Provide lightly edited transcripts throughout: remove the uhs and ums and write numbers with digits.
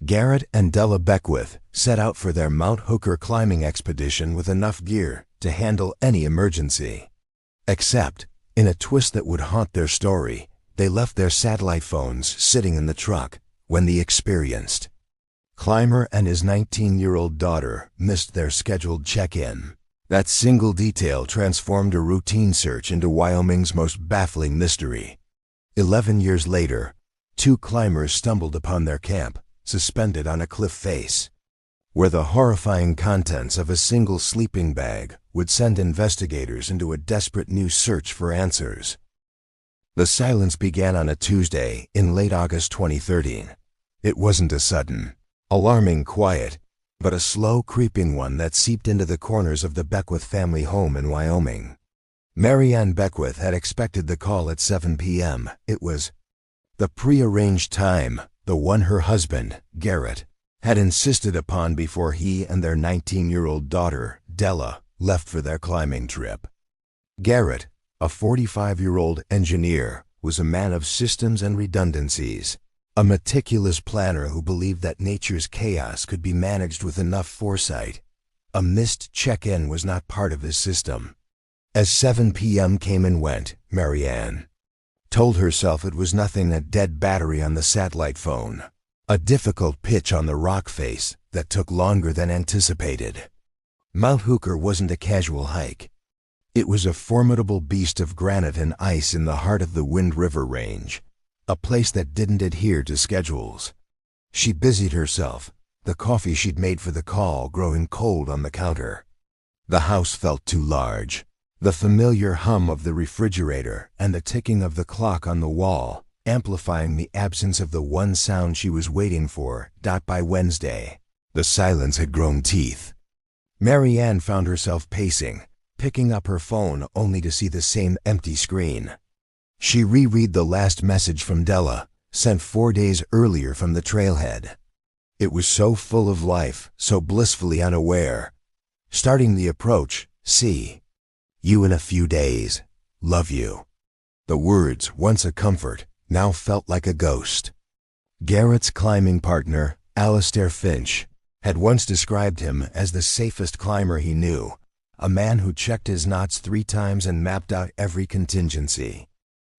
Garrett and Dela Beckwith set out for their Mount Hooker climbing expedition with enough gear to handle any emergency. Except, in a twist that would haunt their story, they left their satellite phones sitting in the truck when the experienced climber and his 19-year-old daughter missed their scheduled check-in. That single detail transformed a routine search into Wyoming's most baffling mystery. 11 years later, two climbers stumbled upon their camp, suspended on a cliff face, where the horrifying contents of a single sleeping bag would send investigators into a desperate new search for answers. The silence began on a Tuesday in late August 2013. It wasn't a sudden, alarming quiet, but a slow creeping one that seeped into the corners of the Beckwith family home in Wyoming. Marianne Beckwith had expected the call at 7 p.m. It was the prearranged time, the one her husband, Garrett, had insisted upon before he and their 19-year-old daughter, Dela, left for their climbing trip. Garrett, a 45-year-old engineer, was a man of systems and redundancies, a meticulous planner who believed that nature's chaos could be managed with enough foresight. A missed check-in was not part of his system. As 7 p.m. came and went, Marianne told herself it was nothing a dead battery on the satellite phone, a difficult pitch on the rock face that took longer than anticipated. Mount Hooker wasn't a casual hike. It was a formidable beast of granite and ice in the heart of the Wind River Range, a place that didn't adhere to schedules. She busied herself, the coffee she'd made for the call growing cold on the counter. The house felt too large. The familiar hum of the refrigerator and the ticking of the clock on the wall, amplifying the absence of the one sound she was waiting for. By Wednesday, the silence had grown teeth. Marianne found herself pacing, picking up her phone only to see the same empty screen. She reread the last message from Dela, sent 4 days earlier from the trailhead. It was so full of life, so blissfully unaware. Starting the approach, see you in a few days. Love you. The words, once a comfort, now felt like a ghost. Garrett's climbing partner, Alistair Finch, had once described him as the safest climber he knew, a man who checked his knots 3 times and mapped out every contingency.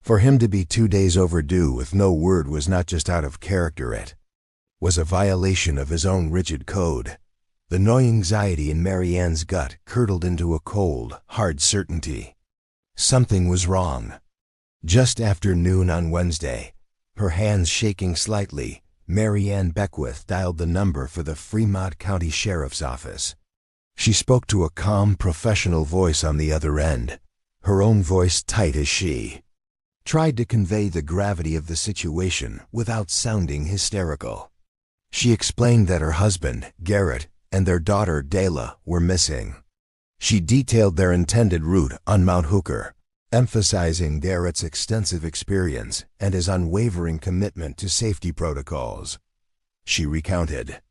For him to be 2 days overdue with no word was not just out of character, it was a violation of his own rigid code. The gnawing anxiety in Marianne's gut curdled into a cold, hard certainty. Something was wrong. Just after noon on Wednesday, her hands shaking slightly, Marianne Beckwith dialed the number for the Fremont County Sheriff's Office. She spoke to a calm, professional voice on the other end, her own voice tight as she tried to convey the gravity of the situation without sounding hysterical. She explained that her husband, Garrett, and their daughter, Dela, were missing. She detailed their intended route on Mount Hooker, emphasizing Garrett's extensive experience and his unwavering commitment to safety protocols. She recounted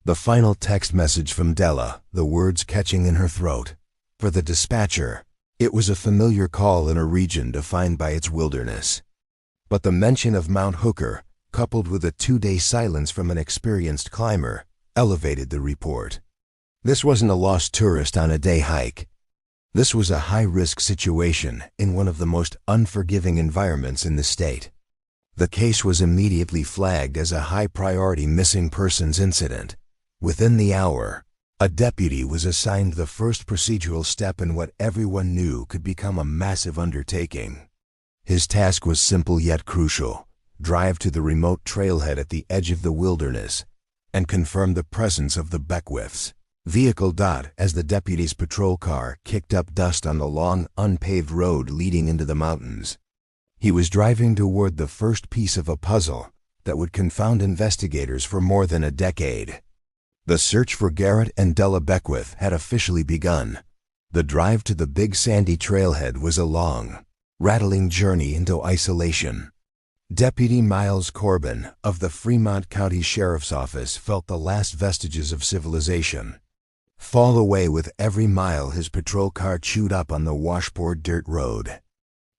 the final text message from Dela, the words catching in her throat. For the dispatcher, it was a familiar call in a region defined by its wilderness. But the mention of Mount Hooker, coupled with a 2-day silence from an experienced climber, elevated the report. This wasn't a lost tourist on a day hike. This was a high-risk situation in one of the most unforgiving environments in the state. The case was immediately flagged as a high-priority missing persons incident. Within the hour, a deputy was assigned the first procedural step in what everyone knew could become a massive undertaking. His task was simple yet crucial: drive to the remote trailhead at the edge of the wilderness and confirm the presence of the Beckwiths. Vehicle. As the deputy's patrol car kicked up dust on the long, unpaved road leading into the mountains, he was driving toward the first piece of a puzzle that would confound investigators for more than a decade. The search for Garrett and Dela Beckwith had officially begun. The drive to the Big Sandy trailhead was a long, rattling journey into isolation. Deputy Miles Corbin of the Fremont County Sheriff's Office felt the last vestiges of civilization fall away with every mile his patrol car chewed up on the washboard dirt road.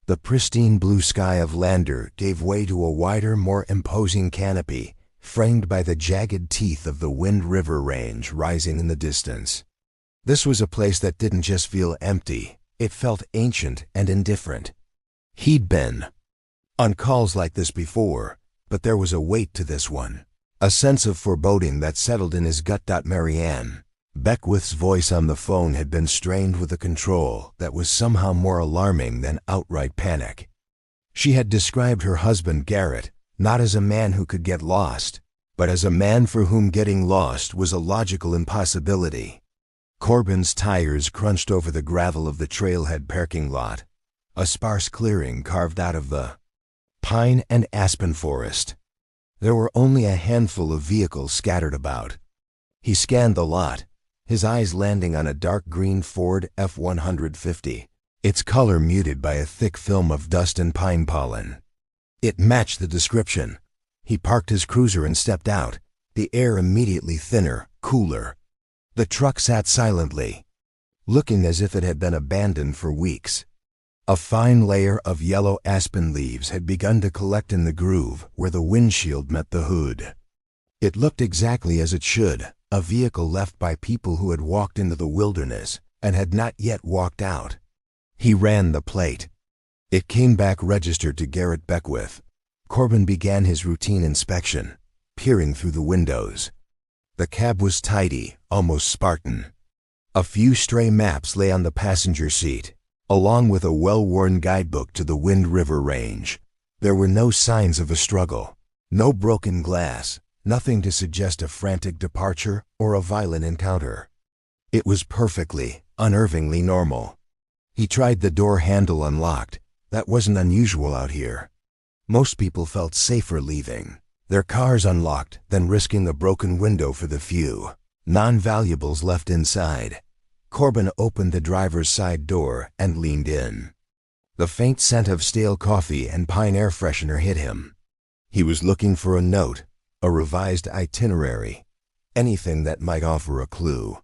The pristine blue sky of Lander gave way to a wider, more imposing canopy, framed by the jagged teeth of the Wind River Range rising in the distance. This was a place that didn't just feel empty, it felt ancient and indifferent. He'd been on calls like this before, but there was a weight to this one, a sense of foreboding that settled in his gut. Marianne Beckwith's voice on the phone had been strained with a control that was somehow more alarming than outright panic. She had described her husband Garrett not as a man who could get lost, but as a man for whom getting lost was a logical impossibility. Corbin's tires crunched over the gravel of the trailhead parking lot, a sparse clearing carved out of the pine and aspen forest. There were only a handful of vehicles scattered about. He scanned the lot, his eyes landing on a dark green Ford F-150, its color muted by a thick film of dust and pine pollen. It matched the description. He parked his cruiser and stepped out, the air immediately thinner, cooler. The truck sat silently, looking as if it had been abandoned for weeks. A fine layer of yellow aspen leaves had begun to collect in the groove where the windshield met the hood. It looked exactly as it should, a vehicle left by people who had walked into the wilderness and had not yet walked out. He ran the plate. It came back registered to Garrett Beckwith. Corbin began his routine inspection, peering through the windows. The cab was tidy, almost Spartan. A few stray maps lay on the passenger seat, along with a well-worn guidebook to the Wind River Range. There were no signs of a struggle, no broken glass, nothing to suggest a frantic departure or a violent encounter. It was perfectly, unnervingly normal. He tried the door handle unlocked. That wasn't unusual out here. Most people felt safer leaving their cars unlocked than risking a broken window for the few non-valuables left inside. Corbin opened the driver's side door and leaned in. The faint scent of stale coffee and pine air freshener hit him. He was looking for a note, a revised itinerary, anything that might offer a clue.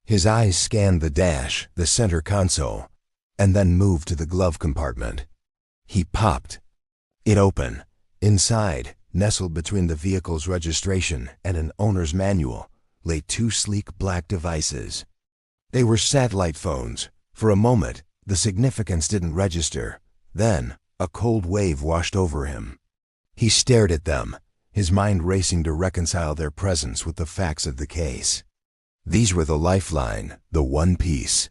His eyes scanned the dash, the center console, and then moved to the glove compartment. He popped it open. Inside, nestled between the vehicle's registration and an owner's manual, lay two sleek black devices. They were satellite phones. For a moment, the significance didn't register. Then, a cold wave washed over him. He stared at them, his mind racing to reconcile their presence with the facts of the case. These were the lifeline, the one piece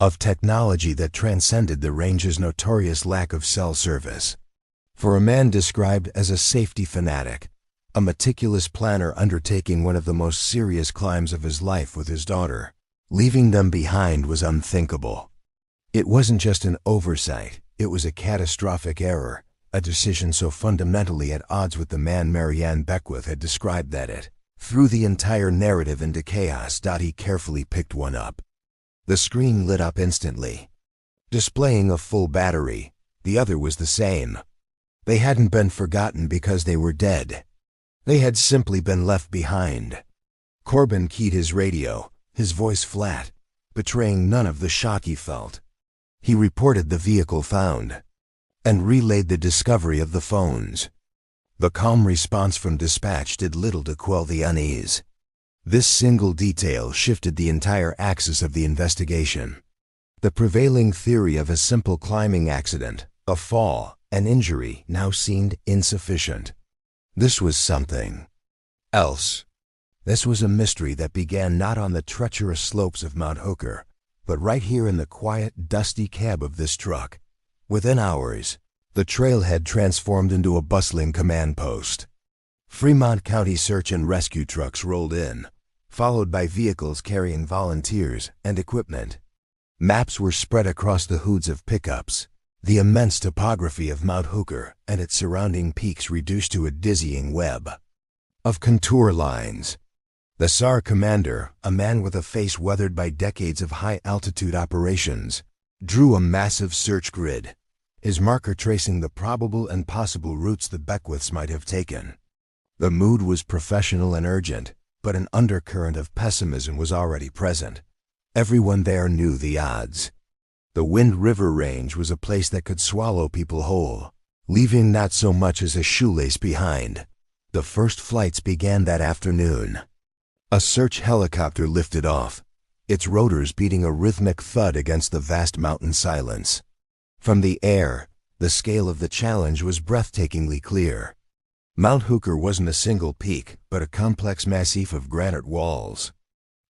of technology that transcended the range's notorious lack of cell service. For a man described as a safety fanatic, a meticulous planner undertaking one of the most serious climbs of his life with his daughter, leaving them behind was unthinkable. It wasn't just an oversight, it was a catastrophic error, a decision so fundamentally at odds with the man Marianne Beckwith had described that it threw the entire narrative into chaos. He carefully picked one up. The screen lit up instantly, displaying a full battery. The other was the same. They hadn't been forgotten because they were dead. They had simply been left behind. Corbin keyed his radio, his voice flat, betraying none of the shock he felt. He reported the vehicle found and relayed the discovery of the phones. The calm response from dispatch did little to quell the unease. This single detail shifted the entire axis of the investigation. The prevailing theory of a simple climbing accident, a fall, an injury, now seemed insufficient. This was something else. This was a mystery that began not on the treacherous slopes of Mount Hooker, but right here in the quiet, dusty cab of this truck. Within hours, the trailhead transformed into a bustling command post. Fremont County search and rescue trucks rolled in, followed by vehicles carrying volunteers and equipment. Maps were spread across the hoods of pickups, the immense topography of Mount Hooker and its surrounding peaks reduced to a dizzying web of contour lines. The SAR commander, a man with a face weathered by decades of high-altitude operations, drew a massive search grid, his marker tracing the probable and possible routes the Beckwiths might have taken. The mood was professional and urgent, but an undercurrent of pessimism was already present. Everyone there knew the odds. The Wind River Range was a place that could swallow people whole, leaving not so much as a shoelace behind. The first flights began that afternoon. A search helicopter lifted off, its rotors beating a rhythmic thud against the vast mountain silence. From the air, the scale of the challenge was breathtakingly clear. Mount Hooker wasn't a single peak, but a complex massif of granite walls,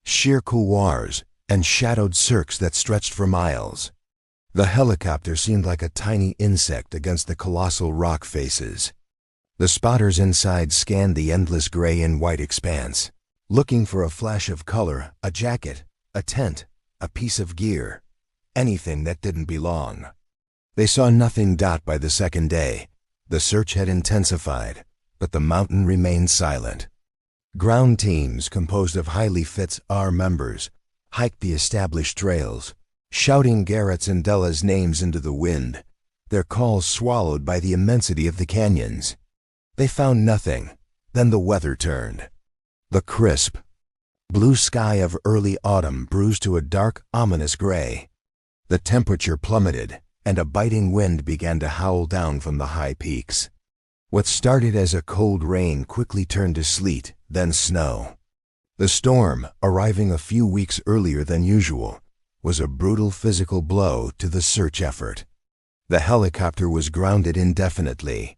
sheer couloirs, and shadowed cirques that stretched for miles. The helicopter seemed like a tiny insect against the colossal rock faces. The spotters inside scanned the endless gray and white expanse, looking for a flash of color, a jacket, a tent, a piece of gear, anything that didn't belong. They saw nothing. By the second day, the search had intensified, but the mountain remained silent. Ground teams composed of highly fit R members hiked the established trails, shouting Garrett's and Dela's names into the wind, their calls swallowed by the immensity of the canyons. They found nothing. Then the weather turned. The crisp, blue sky of early autumn bruised to a dark, ominous gray. The temperature plummeted, and a biting wind began to howl down from the high peaks. What started as a cold rain quickly turned to sleet, then snow. The storm, arriving a few weeks earlier than usual, was a brutal physical blow to the search effort. The helicopter was grounded indefinitely.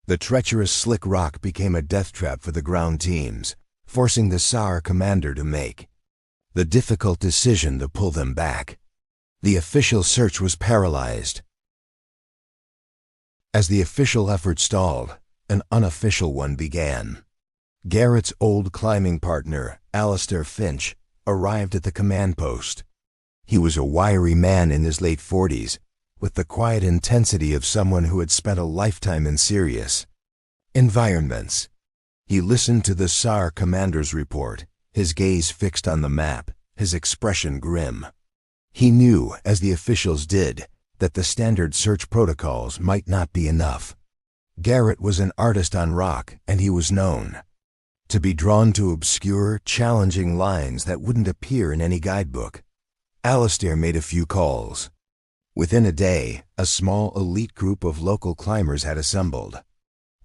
The treacherous slick rock became a death trap for the ground teams, forcing the SAR commander to make the difficult decision to pull them back. The official search was paralyzed. As the official effort stalled, an unofficial one began. Garrett's old climbing partner, Alistair Finch, arrived at the command post. He was a wiry man in his late 40s, with the quiet intensity of someone who had spent a lifetime in serious environments. He listened to the SAR commander's report, his gaze fixed on the map, his expression grim. He knew, as the officials did, that the standard search protocols might not be enough. Garrett was an artist on rock, and he was known to be drawn to obscure, challenging lines that wouldn't appear in any guidebook. Alistair made a few calls. Within a day, a small elite group of local climbers had assembled.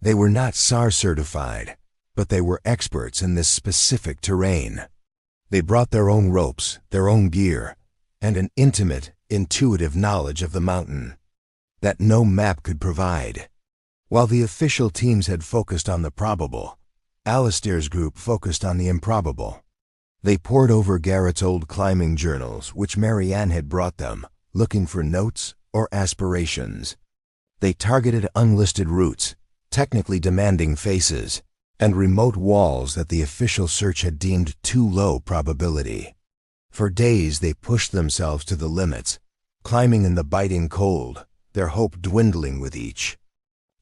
They were not SAR certified, but they were experts in this specific terrain. They brought their own ropes, their own gear, and an intimate, intuitive knowledge of the mountain that no map could provide. While the official teams had focused on the probable, Alistair's group focused on the improbable. They pored over Garrett's old climbing journals, which Marianne had brought them, looking for notes or aspirations. They targeted unlisted routes, technically demanding faces, and remote walls that the official search had deemed too low probability. For days they pushed themselves to the limits, climbing in the biting cold, their hope dwindling with each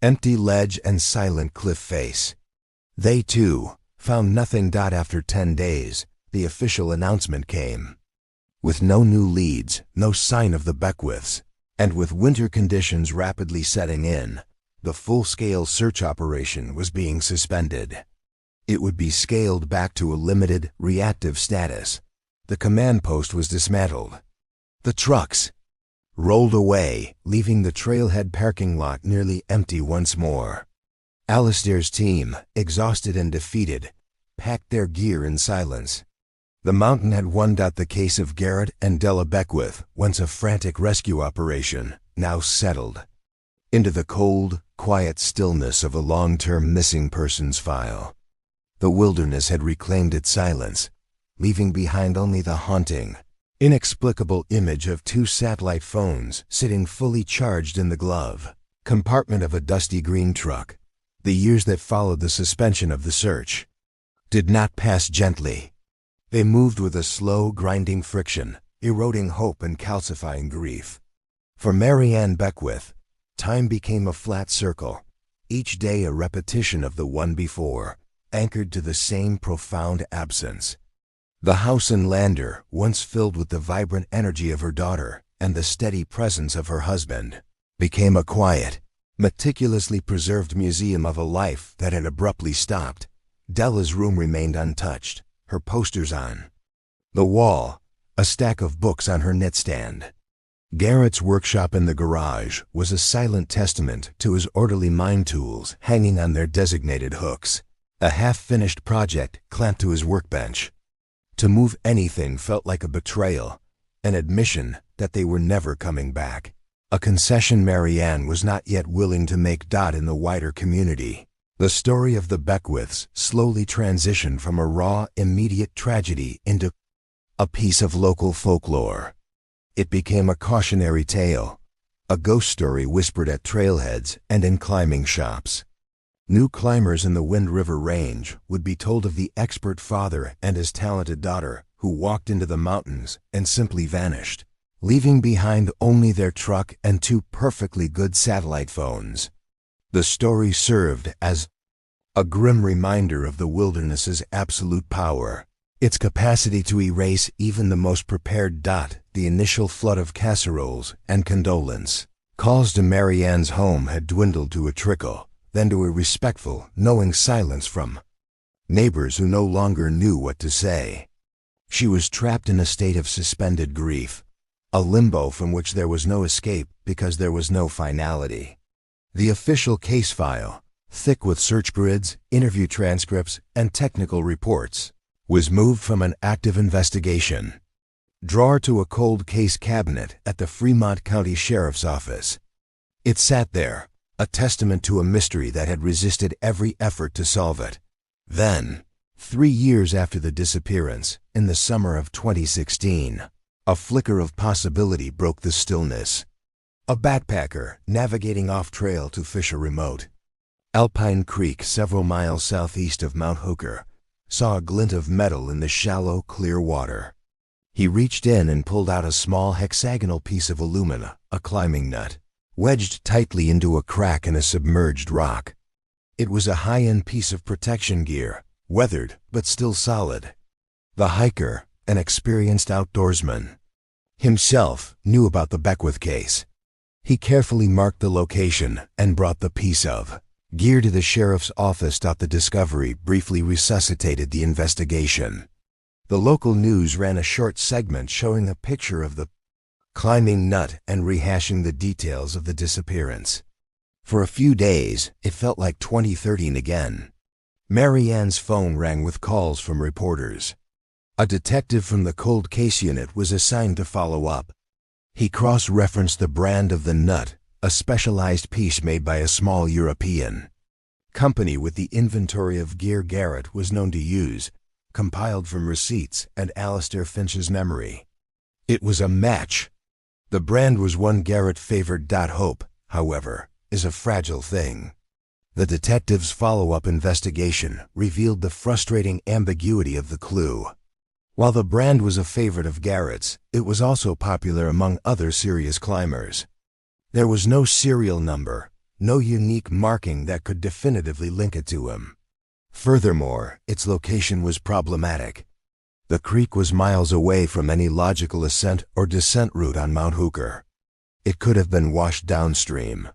empty ledge and silent cliff face. They, too, found nothing. After 10 days, the official announcement came. With no new leads, no sign of the Beckwiths, and with winter conditions rapidly setting in, the full-scale search operation was being suspended. It would be scaled back to a limited, reactive status. The command post was dismantled. The trucks rolled away, leaving the trailhead parking lot nearly empty once more. Alistair's team, exhausted and defeated, packed their gear in silence. The mountain had won. The case of Garrett and Dela Beckwith, once a frantic rescue operation, now settled into the cold, quiet stillness of a long-term missing persons file. The wilderness had reclaimed its silence, leaving behind only the haunting, inexplicable image of 2 satellite phones sitting fully charged in the glove compartment of a dusty green truck. The years that followed the suspension of the search did not pass gently. They moved with a slow, grinding friction, eroding hope and calcifying grief. For Marianne Beckwith, time became a flat circle, each day a repetition of the one before, anchored to the same profound absence. The house in Lander, once filled with the vibrant energy of her daughter and the steady presence of her husband, became a quiet, meticulously preserved museum of a life that had abruptly stopped. Dela's room remained untouched, her posters on the wall, a stack of books on her knitstand. Garrett's workshop in the garage was a silent testament to his orderly mine tools hanging on their designated hooks. a half-finished project clamped to his workbench. To move anything felt like a betrayal, an admission that they were never coming back. A concession Marianne was not yet willing to make in the wider community. The story of the Beckwiths slowly transitioned from a raw, immediate tragedy into a piece of local folklore. It became a cautionary tale, a ghost story whispered at trailheads and in climbing shops. New climbers in the Wind River Range would be told of the expert father and his talented daughter who walked into the mountains and simply vanished, leaving behind only their truck and 2 perfectly good satellite phones. The story served as a grim reminder of the wilderness's absolute power, its capacity to erase even the most prepared. The initial flood of casseroles and condolence calls to Marianne's home had dwindled to a trickle, then to a respectful, knowing silence from neighbors who no longer knew what to say. She was trapped in a state of suspended grief, a limbo from which there was no escape because there was no finality. The official case file, thick with search grids, interview transcripts, and technical reports, was moved from an active investigation drawer to a cold case cabinet at the Fremont County Sheriff's Office. It sat there, a testament to a mystery that had resisted every effort to solve it. Then, 3 years after the disappearance, in the summer of 2016, a flicker of possibility broke the stillness. A backpacker navigating off-trail to fish a remote Alpine Creek several miles southeast of Mount Hooker saw a glint of metal in the shallow, clear water. He reached in and pulled out a small hexagonal piece of alumina, a climbing nut, wedged tightly into a crack in a submerged rock. It was a high-end piece of protection gear, weathered but still solid. The hiker, an experienced outdoorsman himself, knew about the Beckwith case. He carefully marked the location and brought the piece of gear to the sheriff's office. The discovery briefly resuscitated the investigation. The local news ran a short segment showing a picture of the climbing nut and rehashing the details of the disappearance. For a few days, it felt like 2013 again. Marianne's phone rang with calls from reporters. A detective from the cold case unit was assigned to follow up. He cross-referenced the brand of the nut, a specialized piece made by a small European company with the inventory of gear Garrett was known to use, compiled from receipts and Alistair Finch's memory. It was a match. The brand was one Garrett favored. Hope, however, is a fragile thing. The detective's follow-up investigation revealed the frustrating ambiguity of the clue. While the brand was a favorite of Garrett's, it was also popular among other serious climbers. There was no serial number, no unique marking that could definitively link it to him. Furthermore, its location was problematic. The creek was miles away from any logical ascent or descent route on Mount Hooker. It could have been washed downstream,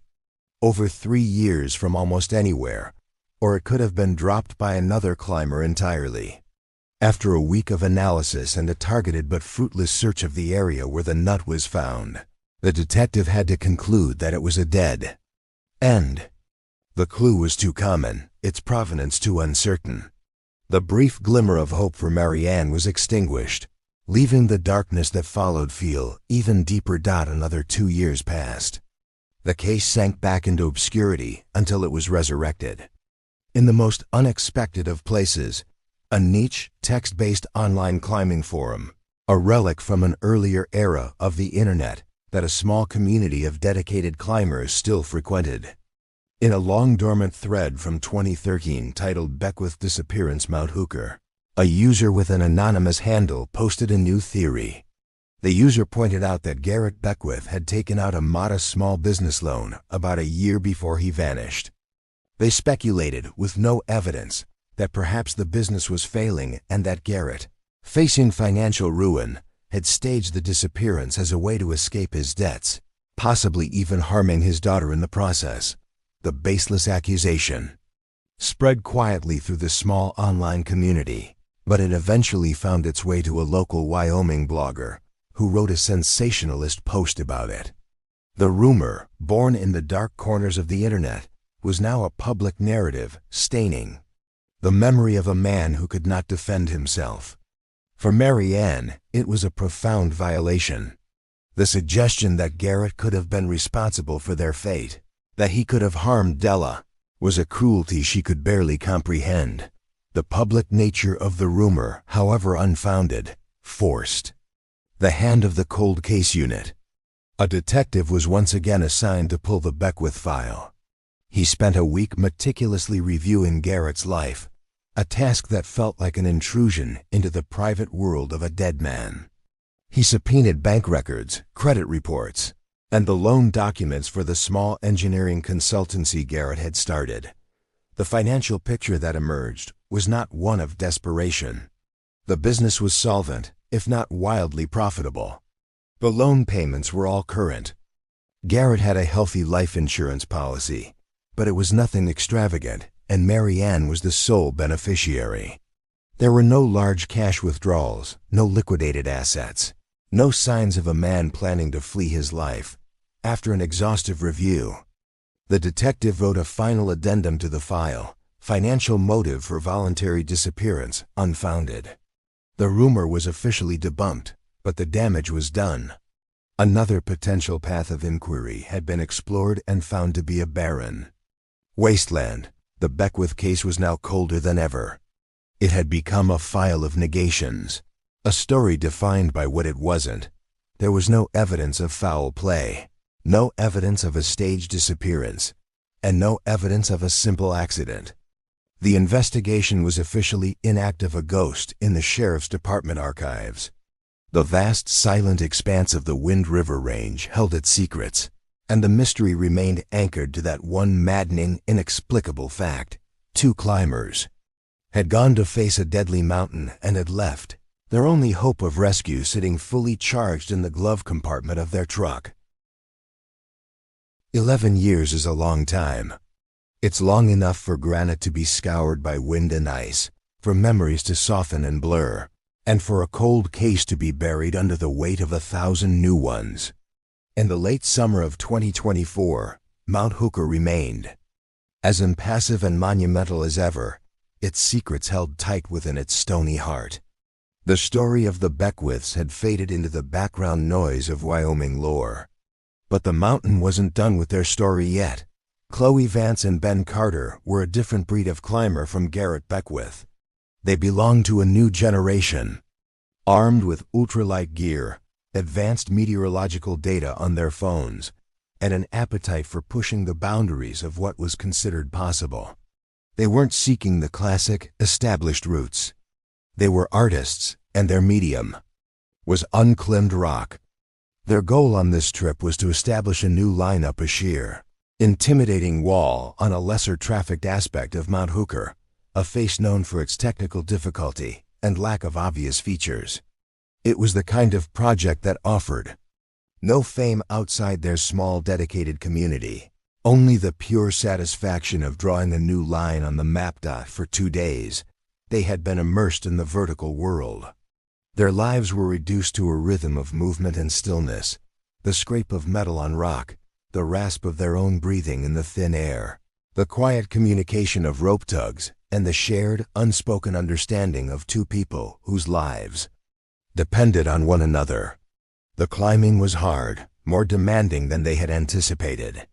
over 3 years from almost anywhere, or it could have been dropped by another climber entirely. After a week of analysis and a targeted but fruitless search of the area where the nut was found, the detective had to conclude that it was a dead end. The clue was too common, its provenance too uncertain. The brief glimmer of hope for Marianne was extinguished, leaving the darkness that followed feel even deeper. Another 2 years passed. The case sank back into obscurity until it was resurrected. In the most unexpected of places, a niche, text-based online climbing forum, a relic from an earlier era of the internet that a small community of dedicated climbers still frequented. In a long-dormant thread from 2013 titled Beckwith Disappearance Mount Hooker, a user with an anonymous handle posted a new theory. The user pointed out that Garrett Beckwith had taken out a modest small business loan about a year before he vanished. They speculated, with no evidence, that perhaps the business was failing and that Garrett, facing financial ruin, had staged the disappearance as a way to escape his debts, possibly even harming his daughter in the process. The baseless accusation spread quietly through the small online community, but it eventually found its way to a local Wyoming blogger who wrote a sensationalist post about it. The rumor, born in the dark corners of the internet, was now a public narrative, staining the memory of a man who could not defend himself. For Mary Ann, it was a profound violation. The suggestion that Garrett could have been responsible for their fate, that he could have harmed Dela, was a cruelty she could barely comprehend. The public nature of the rumor, however unfounded, forced the hand of the cold case unit. A detective was once again assigned to pull the Beckwith file. He spent a week meticulously reviewing Garrett's life, a task that felt like an intrusion into the private world of a dead man. He subpoenaed bank records, credit reports, and the loan documents for the small engineering consultancy Garrett had started. The financial picture that emerged was not one of desperation. The business was solvent, if not wildly profitable. The loan payments were all current. Garrett had a healthy life insurance policy, but it was nothing extravagant, and Mary Ann was the sole beneficiary. There were no large cash withdrawals, no liquidated assets, no signs of a man planning to flee his life. After an exhaustive review, the detective wrote a final addendum to the file: financial motive for voluntary disappearance unfounded. The rumor was officially debunked, but the damage was done. Another potential path of inquiry had been explored and found to be a barren wasteland. The Beckwith case was now colder than ever. It had become a file of negations, a story defined by what it wasn't. There was no evidence of foul play, no evidence of a staged disappearance, and no evidence of a simple accident. The investigation was officially inactive, a ghost in the Sheriff's Department archives. The vast, silent expanse of the Wind River Range held its secrets, and the mystery remained anchored to that one maddening, inexplicable fact: two climbers had gone to face a deadly mountain and had left their only hope of rescue sitting fully charged in the glove compartment of their truck. 11 years is a long time. It's long enough for granite to be scoured by wind and ice, for memories to soften and blur, and for a cold case to be buried under the weight of 1,000 new ones. In the late summer of 2024, Mount Hooker remained as impassive and monumental as ever, its secrets held tight within its stony heart. The story of the Beckwiths had faded into the background noise of Wyoming lore. But the mountain wasn't done with their story yet. Chloe Vance and Ben Carter were a different breed of climber from Garrett Beckwith. They belonged to a new generation. Armed with ultralight gear, advanced meteorological data on their phones, and an appetite for pushing the boundaries of what was considered possible. They weren't seeking the classic, established routes. They were artists, and their medium was unclimbed rock. Their goal on this trip was to establish a new line up a sheer, intimidating wall on a lesser trafficked aspect of Mount Hooker, a face known for its technical difficulty and lack of obvious features. It was the kind of project that offered no fame outside their small dedicated community, only the pure satisfaction of drawing a new line on the map. For 2 days, they had been immersed in the vertical world. Their lives were reduced to a rhythm of movement and stillness, the scrape of metal on rock, the rasp of their own breathing in the thin air, the quiet communication of rope tugs, and the shared, unspoken understanding of two people whose lives depended on one another. The climbing was hard, more demanding than they had anticipated.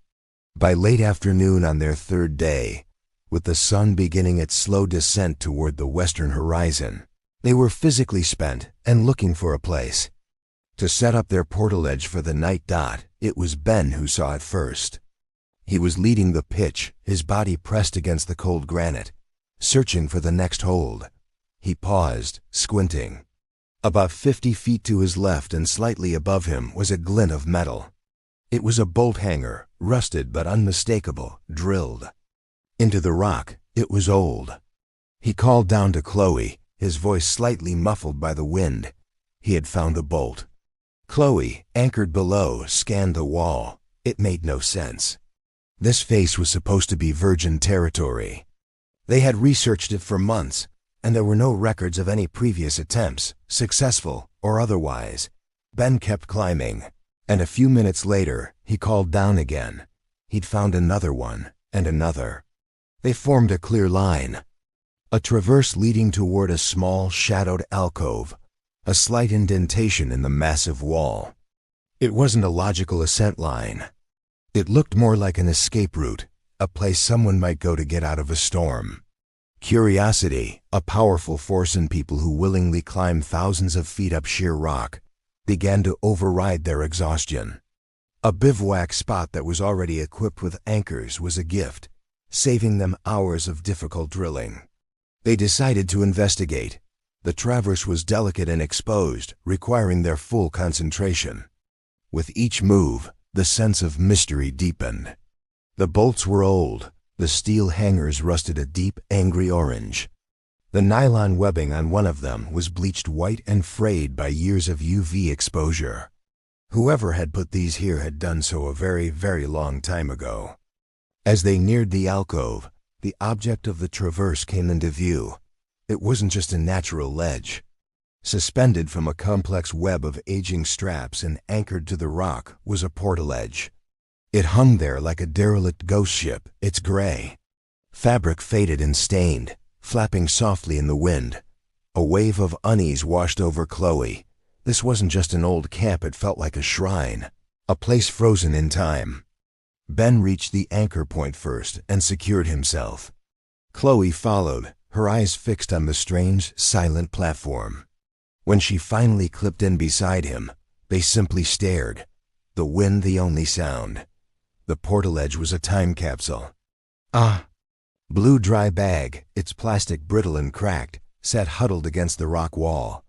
By late afternoon on their 3rd day, with the sun beginning its slow descent toward the western horizon, they were physically spent and looking for a place to set up their portal edge for the night. It was Ben who saw it first. He was leading the pitch, his body pressed against the cold granite, searching for the next hold. He paused, squinting. About 50 feet to his left and slightly above him was a glint of metal. It was a bolt hanger, rusted but unmistakable, drilled into the rock. It was old. He called down to Chloe, his voice slightly muffled by the wind. He had found a bolt. Chloe, anchored below, scanned the wall. It made no sense. This face was supposed to be virgin territory. They had researched it for months, and there were no records of any previous attempts, successful or otherwise. Ben kept climbing, and a few minutes later, he called down again. He'd found another one, and another. They formed a clear line. A traverse leading toward a small, shadowed alcove, a slight indentation in the massive wall. It wasn't a logical ascent line. It looked more like an escape route, a place someone might go to get out of a storm. Curiosity, a powerful force in people who willingly climb thousands of feet up sheer rock, began to override their exhaustion. A bivouac spot that was already equipped with anchors was a gift, saving them hours of difficult drilling. They decided to investigate. The traverse was delicate and exposed, requiring their full concentration. With each move, the sense of mystery deepened. The bolts were old, the steel hangers rusted a deep, angry orange. The nylon webbing on one of them was bleached white and frayed by years of UV exposure. Whoever had put these here had done so a very, very long time ago. As they neared the alcove, the object of the traverse came into view. It wasn't just a natural ledge. Suspended from a complex web of aging straps and anchored to the rock was a portaledge. It hung there like a derelict ghost ship, its gray fabric faded and stained, flapping softly in the wind. A wave of unease washed over Chloe. This wasn't just an old camp, it felt like a shrine, a place frozen in time. Ben reached the anchor point first and secured himself. Chloe followed, her eyes fixed on the strange, silent platform. When she finally clipped in beside him, they simply stared, the wind the only sound. The portaledge was a time capsule. Blue dry bag, its plastic brittle and cracked, sat huddled against the rock wall.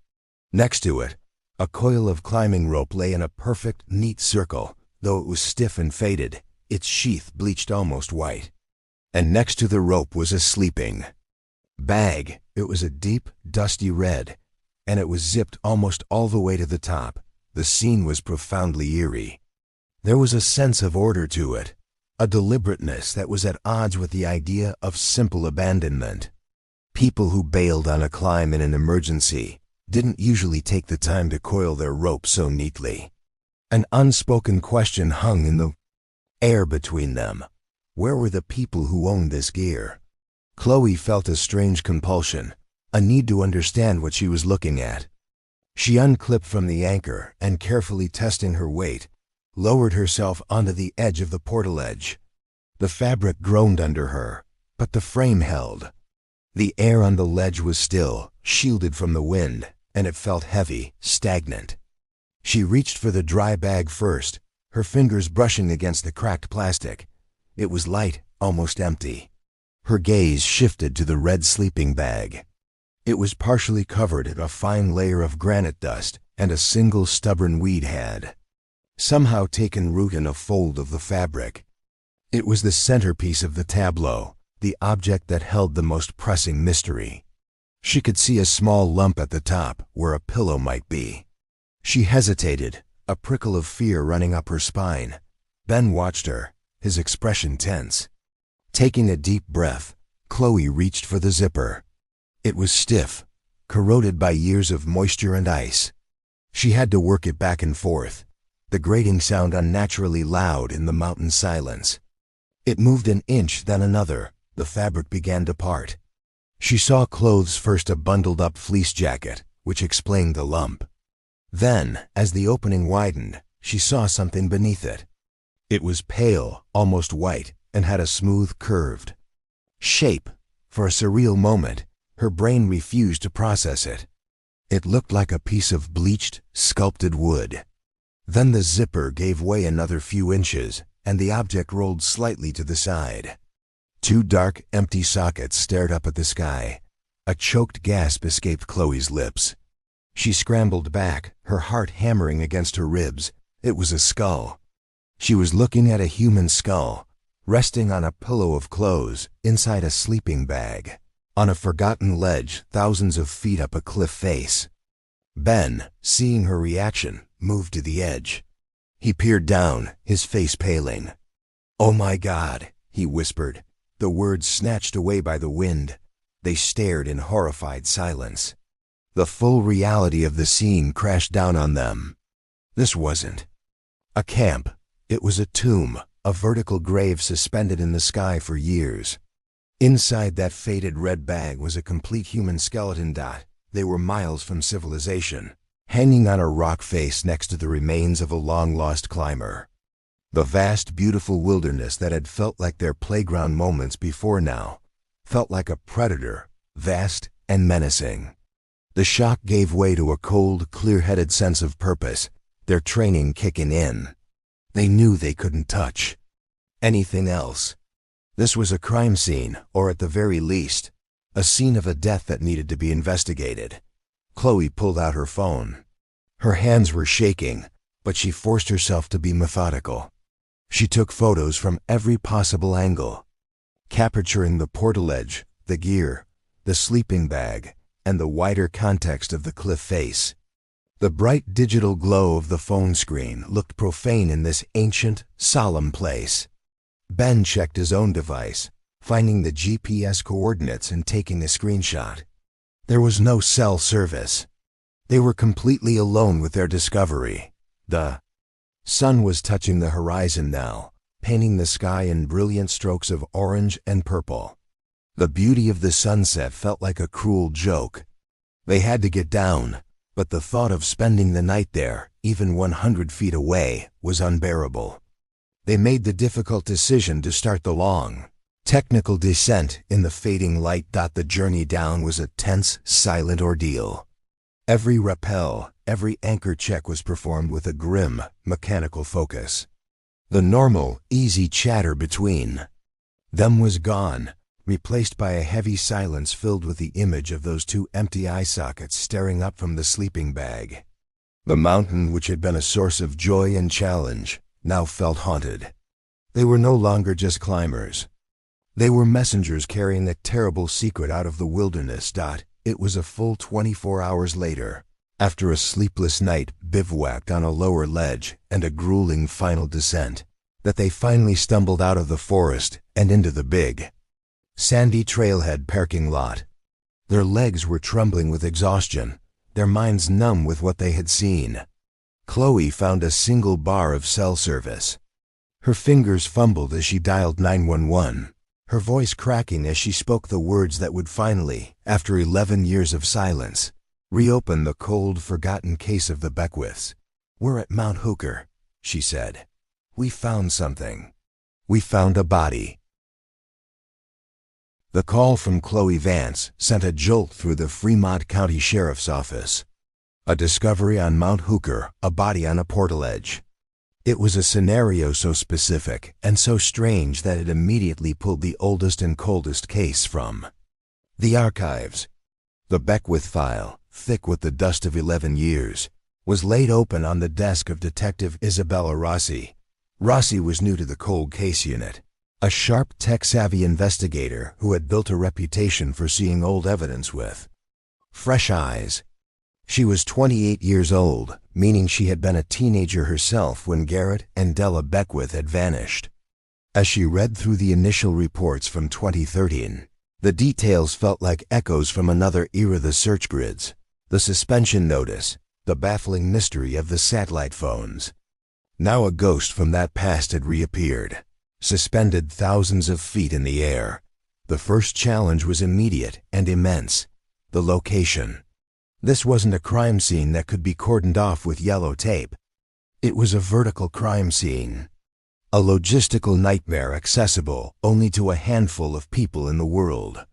Next to it, a coil of climbing rope lay in a perfect, neat circle, though it was stiff and faded, its sheath bleached almost white. And next to the rope was a sleeping bag. It was a deep, dusty red, and it was zipped almost all the way to the top. The scene was profoundly eerie. There was a sense of order to it, a deliberateness that was at odds with the idea of simple abandonment. People who bailed on a climb in an emergency didn't usually take the time to coil their rope so neatly. An unspoken question hung in the air between them. Where were the people who owned this gear? Chloe felt a strange compulsion, a need to understand what she was looking at. She unclipped from the anchor and, carefully testing her weight, lowered herself onto the edge of the portaledge. The fabric groaned under her, but the frame held. The air on the ledge was still, shielded from the wind, and it felt heavy, stagnant. She reached for the dry bag first, her fingers brushing against the cracked plastic. It was light, almost empty. Her gaze shifted to the red sleeping bag. It was partially covered in a fine layer of granite dust, and a single stubborn weed had somehow taken root in a fold of the fabric. It was the centerpiece of the tableau, the object that held the most pressing mystery. She could see a small lump at the top, where a pillow might be. She hesitated, a prickle of fear running up her spine. Ben watched her, his expression tense. Taking a deep breath, Chloe reached for the zipper. It was stiff, corroded by years of moisture and ice. She had to work it back and forth, the grating sound unnaturally loud in the mountain silence. It moved an inch, then another. The fabric began to part. She saw clothes, first a bundled-up fleece jacket, which explained the lump. Then, as the opening widened, she saw something beneath it. It was pale, almost white, and had a smooth, curved shape. For a surreal moment, her brain refused to process it. It looked like a piece of bleached, sculpted wood. Then the zipper gave way another few inches, and the object rolled slightly to the side. Two dark, empty sockets stared up at the sky. A choked gasp escaped Chloe's lips. She scrambled back, her heart hammering against her ribs. It was a skull. She was looking at a human skull, resting on a pillow of clothes inside a sleeping bag, on a forgotten ledge thousands of feet up a cliff face. Ben, seeing her reaction, moved to the edge. He peered down, his face paling. "Oh my God," he whispered, the words snatched away by the wind. They stared in horrified silence. The full reality of the scene crashed down on them. This wasn't a camp. It was a tomb, a vertical grave suspended in the sky for years. Inside that faded red bag was a complete human skeleton. They were miles from civilization, hanging on a rock face next to the remains of a long-lost climber. The vast, beautiful wilderness that had felt like their playground moments before now felt like a predator, vast and menacing. The shock gave way to a cold, clear-headed sense of purpose, their training kicking in. They knew they couldn't touch anything else. This was a crime scene, or at the very least, a scene of a death that needed to be investigated. Chloe pulled out her phone. Her hands were shaking, but she forced herself to be methodical. She took photos from every possible angle, capturing the portaledge, the gear, the sleeping bag, and the wider context of the cliff face. The bright digital glow of the phone screen looked profane in this ancient, solemn place. Ben checked his own device, finding the GPS coordinates and taking a screenshot. There was no cell service. They were completely alone with their discovery. The sun was touching the horizon now, painting the sky in brilliant strokes of orange and purple. The beauty of the sunset felt like a cruel joke. They had to get down, but the thought of spending the night there, even 100 feet away, was unbearable. They made the difficult decision to start the long, technical descent in the fading light. The journey down was a tense, silent ordeal. Every rappel, every anchor check was performed with a grim, mechanical focus. The normal, easy chatter between them was gone, replaced by a heavy silence filled with the image of those two empty eye sockets staring up from the sleeping bag. The mountain, which had been a source of joy and challenge, now felt haunted. They were no longer just climbers. They were messengers carrying a terrible secret out of the wilderness. It was a full 24 hours later, after a sleepless night bivouacked on a lower ledge and a grueling final descent, that they finally stumbled out of the forest and into the big, sandy trailhead parking lot. Their legs were trembling with exhaustion, their minds numb with what they had seen. Chloe found a single bar of cell service. Her fingers fumbled as she dialed 911, her voice cracking as she spoke the words that would finally, after 11 years of silence, reopen the cold, forgotten case of the Beckwiths. "We're at Mount Hooker," she said. "We found something. We found a body." The call from Chloe Vance sent a jolt through the Fremont County Sheriff's Office. A discovery on Mount Hooker, a body on a portaledge. It was a scenario so specific and so strange that it immediately pulled the oldest and coldest case from the archives. The Beckwith file, thick with the dust of 11 years, was laid open on the desk of Detective Isabella Rossi. Rossi was new to the cold case unit, a sharp, tech-savvy investigator who had built a reputation for seeing old evidence with fresh eyes. She was 28 years old, meaning she had been a teenager herself when Garrett and Dela Beckwith had vanished. As she read through the initial reports from 2013, the details felt like echoes from another era. The search grids, the suspension notice, the baffling mystery of the satellite phones. Now a ghost from that past had reappeared, suspended thousands of feet in the air. The first challenge was immediate and immense: the location. This wasn't a crime scene that could be cordoned off with yellow tape. It was a vertical crime scene, a logistical nightmare accessible only to a handful of people in the world.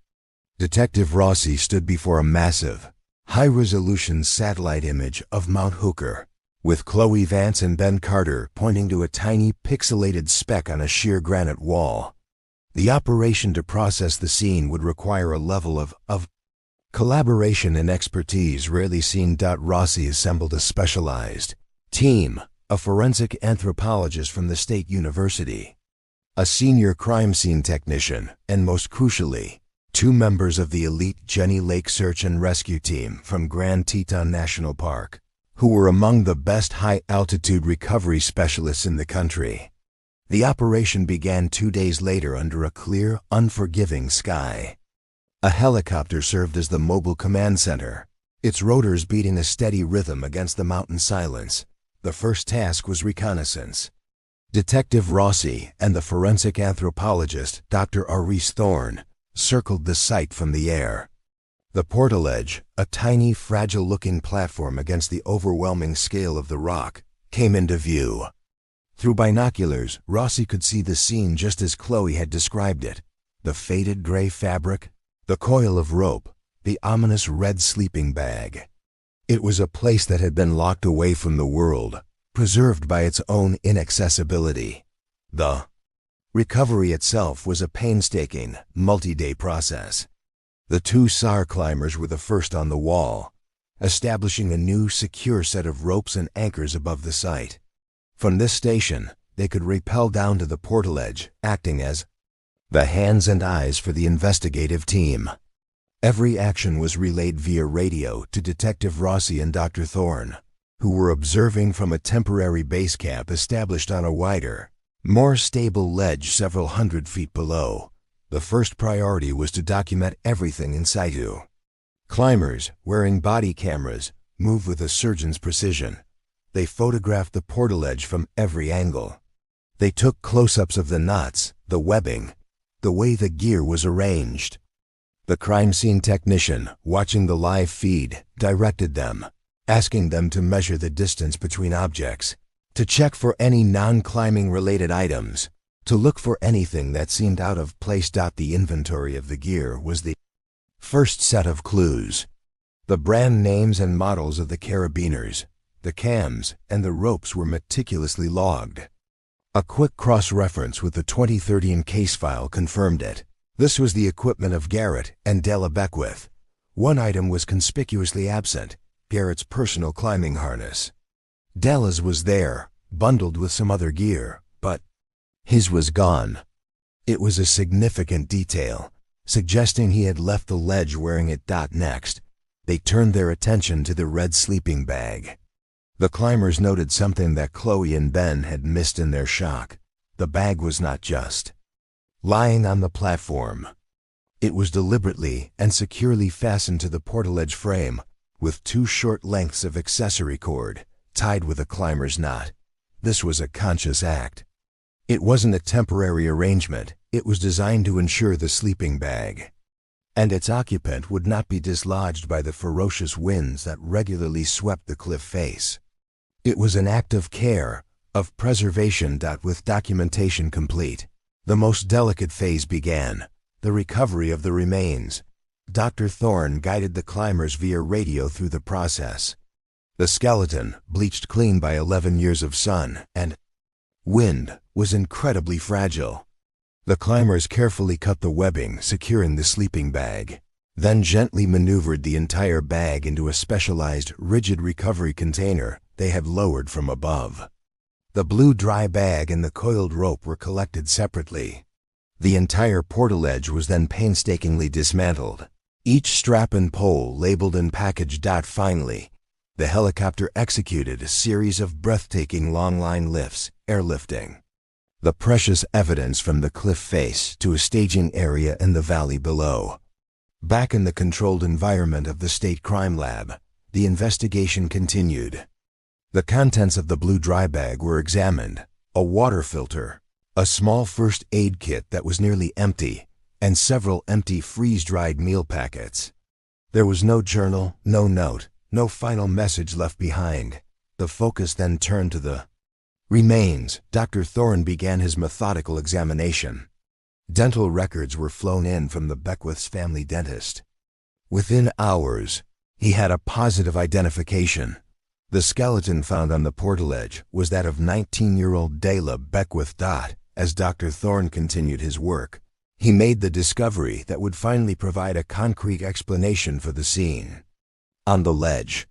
Detective Rossi stood before a massive, high-resolution satellite image of Mount Hooker, with Chloe Vance and Ben Carter pointing to a tiny pixelated speck on a sheer granite wall. The operation to process the scene would require a level of collaboration and expertise rarely seen. Rossi assembled a specialized team, a forensic anthropologist from the State University, a senior crime scene technician, and most crucially, 2 members of the elite Jenny Lake Search and Rescue Team from Grand Teton National Park, who were among the best high-altitude recovery specialists in the country. The operation began 2 days later under a clear, unforgiving sky. A helicopter served as the mobile command center, its rotors beating a steady rhythm against the mountain silence. The first task was reconnaissance. Detective Rossi and the forensic anthropologist, Dr. Aris Thorne, circled the site from the air. The portaledge, a tiny, fragile-looking platform against the overwhelming scale of the rock, came into view. Through binoculars, Rossi could see the scene just as Chloe had described it. The faded gray fabric, the coil of rope, the ominous red sleeping bag. It was a place that had been locked away from the world, preserved by its own inaccessibility. The recovery itself was a painstaking, multi-day process. The two SAR climbers were the first on the wall, establishing a new, secure set of ropes and anchors above the site. From this station, they could rappel down to the portaledge, acting as the hands and eyes for the investigative team. Every action was relayed via radio to Detective Rossi and Dr. Thorne, who were observing from a temporary base camp established on a wider, more stable ledge several hundred feet below. The first priority was to document everything in situ. Climbers, wearing body cameras, moved with a surgeon's precision. They photographed the portaledge from every angle. They took close-ups of the knots, the webbing, the way the gear was arranged. The crime scene technician, watching the live feed, directed them, asking them to measure the distance between objects, to check for any non-climbing related items, to look for anything that seemed out of place. The inventory of the gear was the first set of clues. The brand names and models of the carabiners, the cams, and the ropes were meticulously logged. A quick cross-reference with the 2013 case file confirmed it. This was the equipment of Garrett and Dela Beckwith. One item was conspicuously absent, Garrett's personal climbing harness. Dela's was there, bundled with some other gear, but his was gone. It was a significant detail, suggesting he had left the ledge wearing it. Next, they turned their attention to the red sleeping bag. The climbers noted something that Chloe and Ben had missed in their shock. The bag was not just lying on the platform. It was deliberately and securely fastened to the portaledge frame, with two short lengths of accessory cord, tied with a climber's knot. This was a conscious act. It wasn't a temporary arrangement. It was designed to ensure the sleeping bag and its occupant would not be dislodged by the ferocious winds that regularly swept the cliff face. It was an act of care, of preservation. With documentation complete, the most delicate phase began, the recovery of the remains. Dr. Thorne guided the climbers via radio through the process. The skeleton, bleached clean by 11 years of sun and wind, was incredibly fragile. The climbers carefully cut the webbing, securing the sleeping bag, then gently maneuvered the entire bag into a specialized, rigid recovery container they had lowered from above. The blue dry bag and the coiled rope were collected separately. The entire portaledge was then painstakingly dismantled, each strap and pole labeled and packaged. Finally, the helicopter executed a series of breathtaking long-line lifts, airlifting the precious evidence from the cliff face to a staging area in the valley below. Back in the controlled environment of the State Crime Lab, the investigation continued. The contents of the blue dry bag were examined: a water filter, a small first aid kit that was nearly empty, and several empty freeze-dried meal packets. There was no journal, no note, no final message left behind. The focus then turned to the remains. Dr. Thorne began his methodical examination. Dental records were flown in from the Beckwith's family dentist. Within hours, he had a positive identification. The skeleton found on the portaledge was that of 19-year-old Dela Beckwith. As Dr. Thorne continued his work, he made the discovery that would finally provide a concrete explanation for the scene. On the ledge,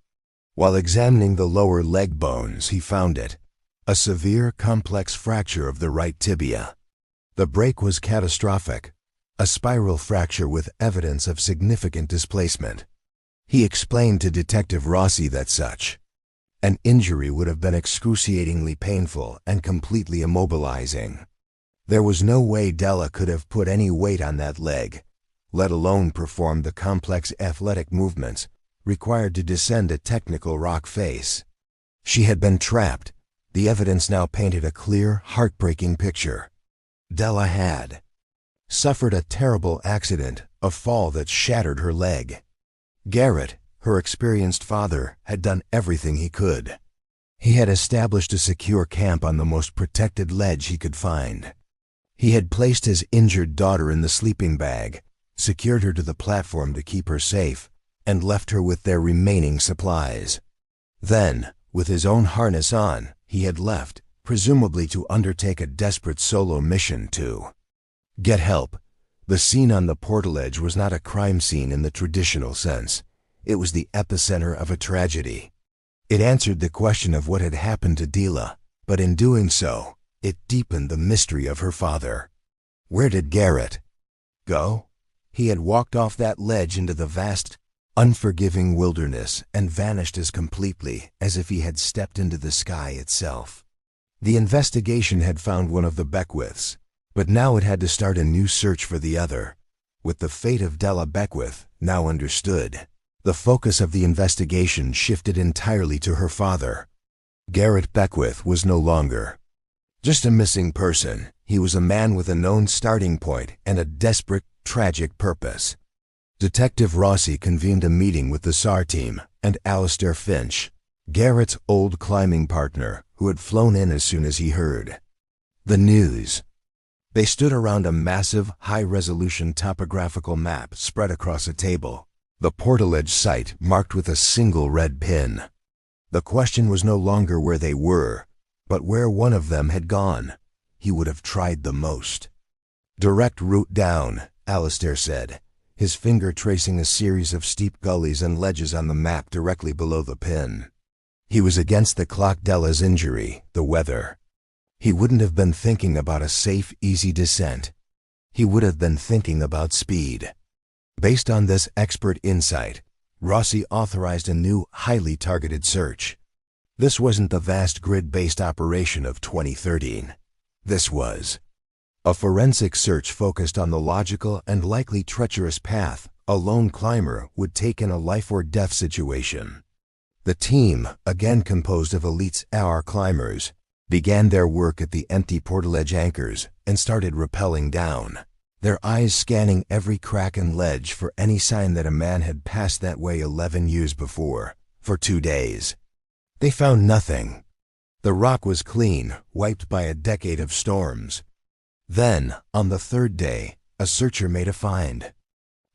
while examining the lower leg bones, he found it: a severe, complex fracture of the right tibia. The break was catastrophic, a spiral fracture with evidence of significant displacement. He explained to Detective Rossi that such an injury would have been excruciatingly painful and completely immobilizing. There was no way Dela could have put any weight on that leg, let alone perform the complex athletic movements required to descend a technical rock face. She had been trapped. The evidence now painted a clear, heartbreaking picture. Dela had suffered a terrible accident, a fall that shattered her leg. Garrett, her experienced father, had done everything he could. He had established a secure camp on the most protected ledge he could find. He had placed his injured daughter in the sleeping bag, secured her to the platform to keep her safe, and left her with their remaining supplies. Then, with his own harness on, he had left, presumably to undertake a desperate solo mission to get help. The scene on the portal edge was not a crime scene in the traditional sense. It was the epicenter of a tragedy. It answered the question of what had happened to Dela, but in doing so, it deepened the mystery of her father. Where did Garrett go? He had walked off that ledge into the vast, unforgiving wilderness and vanished as completely as if he had stepped into the sky itself. The investigation had found one of the Beckwiths, but now it had to start a new search for the other. With the fate of Dela Beckwith now understood, the focus of the investigation shifted entirely to her father. Garrett Beckwith was no longer just a missing person. He was a man with a known starting point and a desperate, tragic purpose. Detective Rossi convened a meeting with the SAR team and Alistair Finch, Garrett's old climbing partner, who had flown in as soon as he heard the news. They stood around a massive, high-resolution topographical map spread across a table, the portal edge site marked with a single red pin. The question was no longer where they were, but where one of them had gone. He would have tried the most. Direct route down, Alistair said, his finger tracing a series of steep gullies and ledges on the map directly below the pin. He was against the clock. Dela's injury, the weather. He wouldn't have been thinking about a safe, easy descent. He would have been thinking about speed. Based on this expert insight, Rossi authorized a new, highly targeted search. This wasn't the vast grid-based operation of 2013. This was a forensic search focused on the logical and likely treacherous path a lone climber would take in a life-or-death situation. The team, again composed of elite AR climbers, began their work at the empty portal edge anchors and started rappelling down, their eyes scanning every crack and ledge for any sign that a man had passed that way 11 years before. For 2 days, they found nothing. The rock was clean, wiped by a decade of storms. Then, on the 3rd day, a searcher made a find.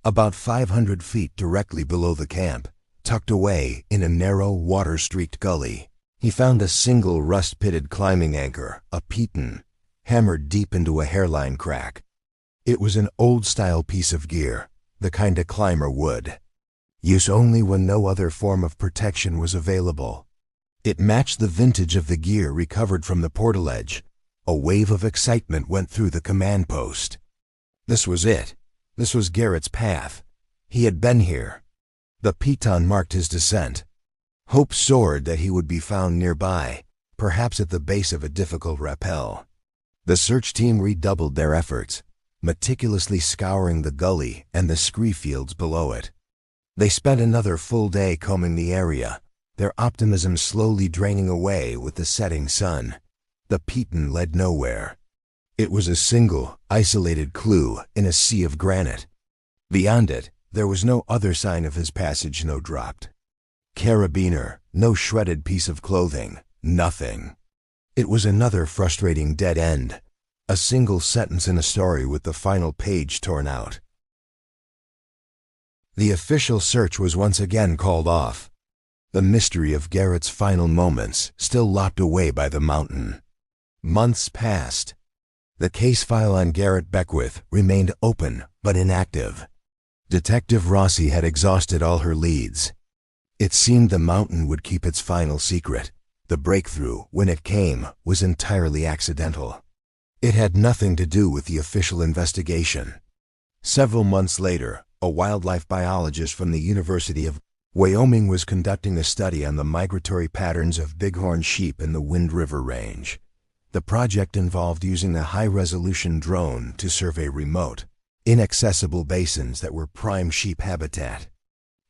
About 500 feet directly below the camp, tucked away in a narrow, water-streaked gully, he found a single rust-pitted climbing anchor, a piton, hammered deep into a hairline crack. It was an old-style piece of gear, the kind a climber would use only when no other form of protection was available. It matched the vintage of the gear recovered from the portal edge. A wave of excitement went through the command post. This was it. This was Garrett's path. He had been here. The piton marked his descent. Hope soared that he would be found nearby, perhaps at the base of a difficult rappel. The search team redoubled their efforts, meticulously scouring the gully and the scree fields below it. They spent another full day combing the area, their optimism slowly draining away with the setting sun. The piton led nowhere. It was a single, isolated clue in a sea of granite. Beyond it, there was no other sign of his passage. No dropped carabiner, no shredded piece of clothing, nothing. It was another frustrating dead end, a single sentence in a story with the final page torn out. The official search was once again called off. The mystery of Garrett's final moments still locked away by the mountain. Months passed. The case file on Garrett Beckwith remained open but inactive. Detective Rossi had exhausted all her leads. It seemed the mountain would keep its final secret. The breakthrough, when it came, was entirely accidental. It had nothing to do with the official investigation. Several months later, a wildlife biologist from the University of Wyoming was conducting a study on the migratory patterns of bighorn sheep in the Wind River Range. The project involved using a high-resolution drone to survey remote, inaccessible basins that were prime sheep habitat.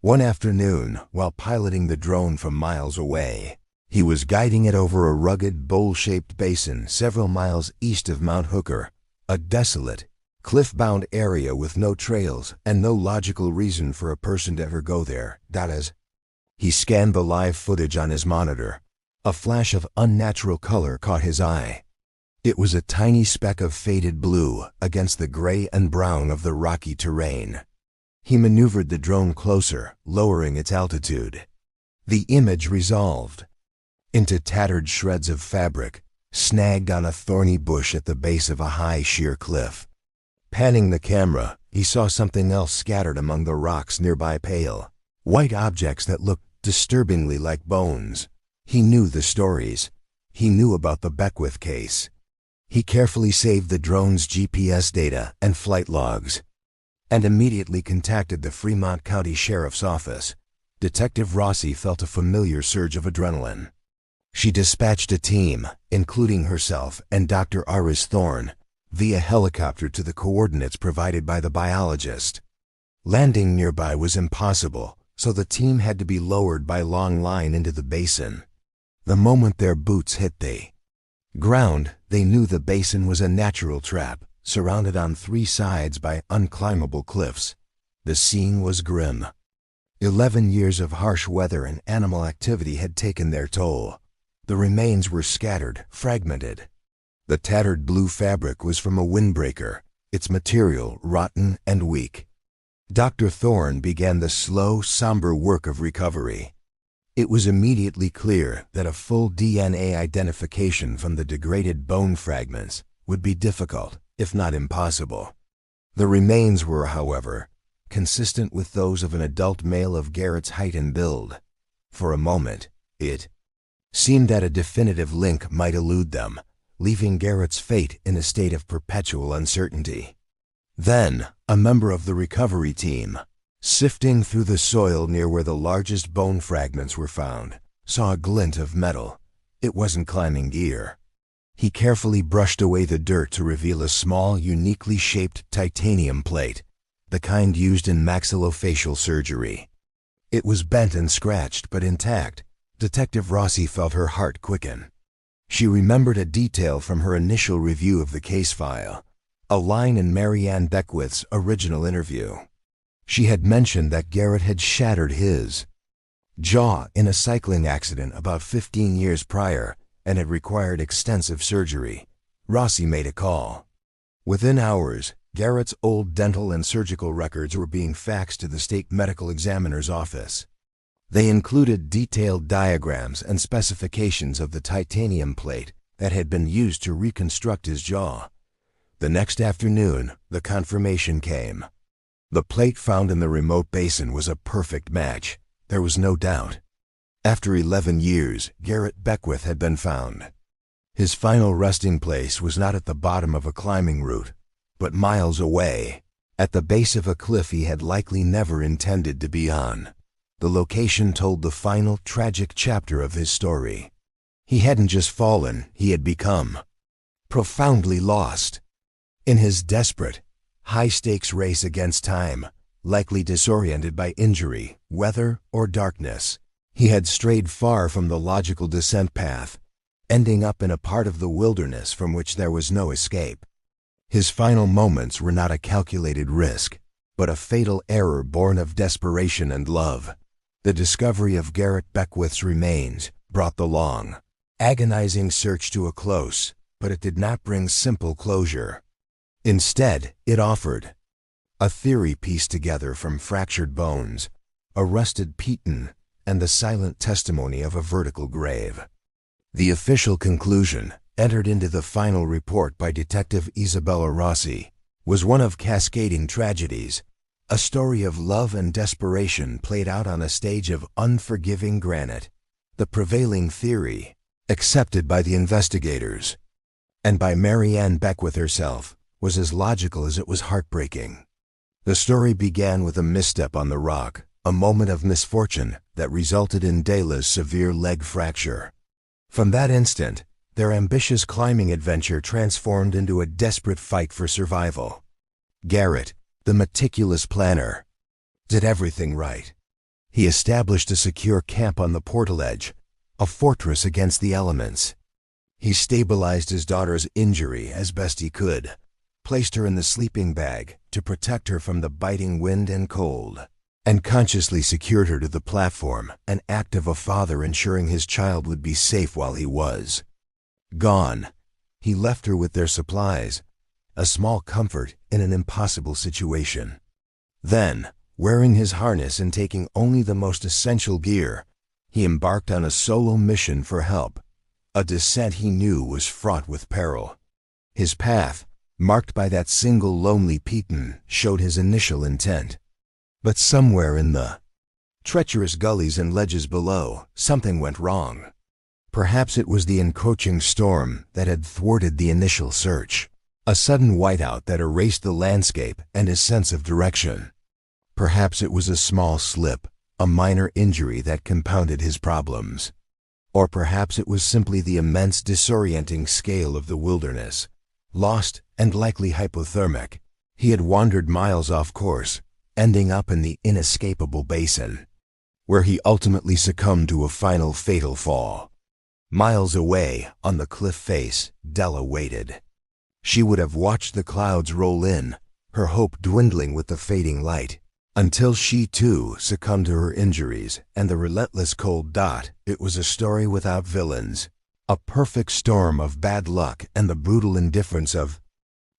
One afternoon, while piloting the drone from miles away, he was guiding it over a rugged, bowl-shaped basin several miles east of Mount Hooker, a desolate, Cliff-bound area with no trails and no logical reason for a person to ever go there. That is. He scanned the live footage on his monitor. A flash of unnatural color caught his eye. It was a tiny speck of faded blue against the gray and brown of the rocky terrain. He maneuvered the drone closer, lowering its altitude. The image resolved into tattered shreds of fabric, snagged on a thorny bush at the base of a high, sheer cliff. Panning the camera, he saw something else scattered among the rocks nearby, pale white objects that looked disturbingly like bones. He knew the stories. He knew about the Beckwith case. He carefully saved the drone's GPS data and flight logs, and immediately contacted the Fremont County Sheriff's Office. Detective Rossi felt a familiar surge of adrenaline. She dispatched a team, including herself and Dr. Iris Thorne, via helicopter to the coordinates provided by the biologist. Landing nearby was impossible, so the team had to be lowered by long line into the basin. The moment their boots hit the ground, they knew the basin was a natural trap, surrounded on three sides by unclimbable cliffs. The scene was grim. 11 years of harsh weather and animal activity had taken their toll. The remains were scattered, fragmented. The tattered blue fabric was from a windbreaker, its material rotten and weak. Dr. Thorne began the slow, somber work of recovery. It was immediately clear that a full DNA identification from the degraded bone fragments would be difficult, if not impossible. The remains were, however, consistent with those of an adult male of Garrett's height and build. For a moment, it seemed that a definitive link might elude them, leaving Garrett's fate in a state of perpetual uncertainty. Then, a member of the recovery team, sifting through the soil near where the largest bone fragments were found, saw a glint of metal. It wasn't climbing gear. He carefully brushed away the dirt to reveal a small, uniquely shaped titanium plate, the kind used in maxillofacial surgery. It was bent and scratched, but intact. Detective Rossi felt her heart quicken. She remembered a detail from her initial review of the case file, a line in Beckwith's original interview. She had mentioned that Garrett had shattered his jaw in a cycling accident about 15 years prior and had required extensive surgery. Rossi made a call. Within hours, Garrett's old dental and surgical records were being faxed to the state medical examiner's office. They included detailed diagrams and specifications of the titanium plate that had been used to reconstruct his jaw. The next afternoon, the confirmation came. The plate found in the remote basin was a perfect match. There was no doubt. After 11 years, Garrett Beckwith had been found. His final resting place was not at the bottom of a climbing route, but miles away, at the base of a cliff he had likely never intended to be on. The location told the final, tragic chapter of his story. He hadn't just fallen, he had become profoundly lost. In his desperate, high-stakes race against time, likely disoriented by injury, weather, or darkness, he had strayed far from the logical descent path, ending up in a part of the wilderness from which there was no escape. His final moments were not a calculated risk, but a fatal error born of desperation and love. The discovery of Garrett Beckwith's remains brought the long, agonizing search to a close, but it did not bring simple closure. Instead, it offered a theory pieced together from fractured bones, a rusted piton, and the silent testimony of a vertical grave. The official conclusion, entered into the final report by Detective Isabella Rossi, was one of cascading tragedies, a story of love and desperation played out on a stage of unforgiving granite. The prevailing theory, accepted by the investigators and by Beckwith herself, was as logical as it was heartbreaking. The story began with a misstep on the rock, a moment of misfortune that resulted in Dela's severe leg fracture. From that instant, their ambitious climbing adventure transformed into a desperate fight for survival. Garrett, the meticulous planner, did everything right. He established a secure camp on the portal edge, a fortress against the elements. He stabilized his daughter's injury as best he could, placed her in the sleeping bag to protect her from the biting wind and cold, and consciously secured her to the platform, an act of a father ensuring his child would be safe while he was gone. He left her with their supplies, a small comfort in an impossible situation. Then, wearing his harness and taking only the most essential gear, he embarked on a solo mission for help, a descent he knew was fraught with peril. His path, marked by that single lonely peatan, showed his initial intent. But somewhere in the treacherous gullies and ledges below, something went wrong. Perhaps it was the encroaching storm that had thwarted the initial search, a sudden whiteout that erased the landscape and his sense of direction. Perhaps it was a small slip, a minor injury that compounded his problems. Or perhaps it was simply the immense disorienting scale of the wilderness. Lost and likely hypothermic, he had wandered miles off course, ending up in the inescapable basin, where he ultimately succumbed to a final fatal fall. Miles away, on the cliff face, Dela waited. She would have watched the clouds roll in, her hope dwindling with the fading light, until she too succumbed to her injuries and the relentless cold dot. It was a story without villains, a perfect storm of bad luck and the brutal indifference of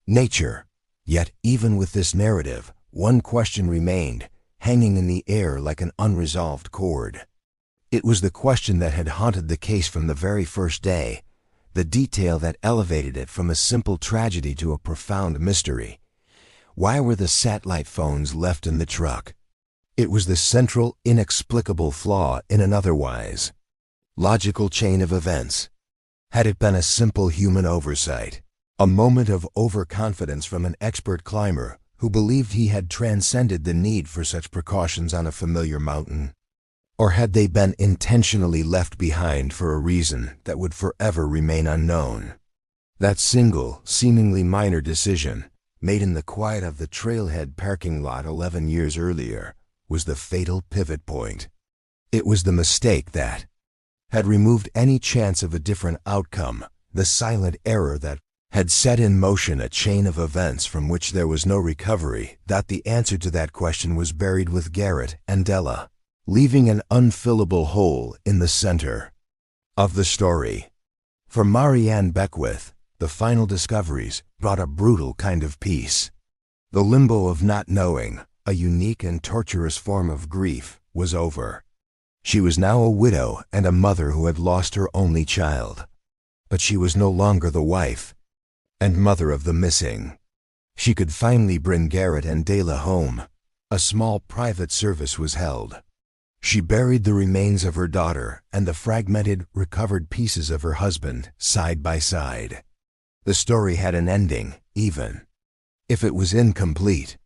nature. Yet even with this narrative, one question remained, hanging in the air like an unresolved chord. It was the question that had haunted the case from the very first day, the detail that elevated it from a simple tragedy to a profound mystery. Why were the satellite phones left in the truck? It was the central, inexplicable flaw in an otherwise logical chain of events. Had it been a simple human oversight, a moment of overconfidence from an expert climber who believed he had transcended the need for such precautions on a familiar mountain? Or had they been intentionally left behind for a reason that would forever remain unknown? That single, seemingly minor decision, made in the quiet of the trailhead parking lot 11 years earlier, was the fatal pivot point. It was the mistake that had removed any chance of a different outcome, the silent error that had set in motion a chain of events from which there was no recovery. That the answer to that question was buried with Garrett and Dela, leaving an unfillable hole in the center of the story. For Garrett Beckwith, the final discoveries brought a brutal kind of peace. The limbo of not knowing, a unique and torturous form of grief, was over. She was now a widow and a mother who had lost her only child. But she was no longer the wife and mother of the missing. She could finally bring Garrett and Dela home. A small private service was held. She buried the remains of her daughter and the fragmented, recovered pieces of her husband side by side. The story had an ending, even if it was incomplete.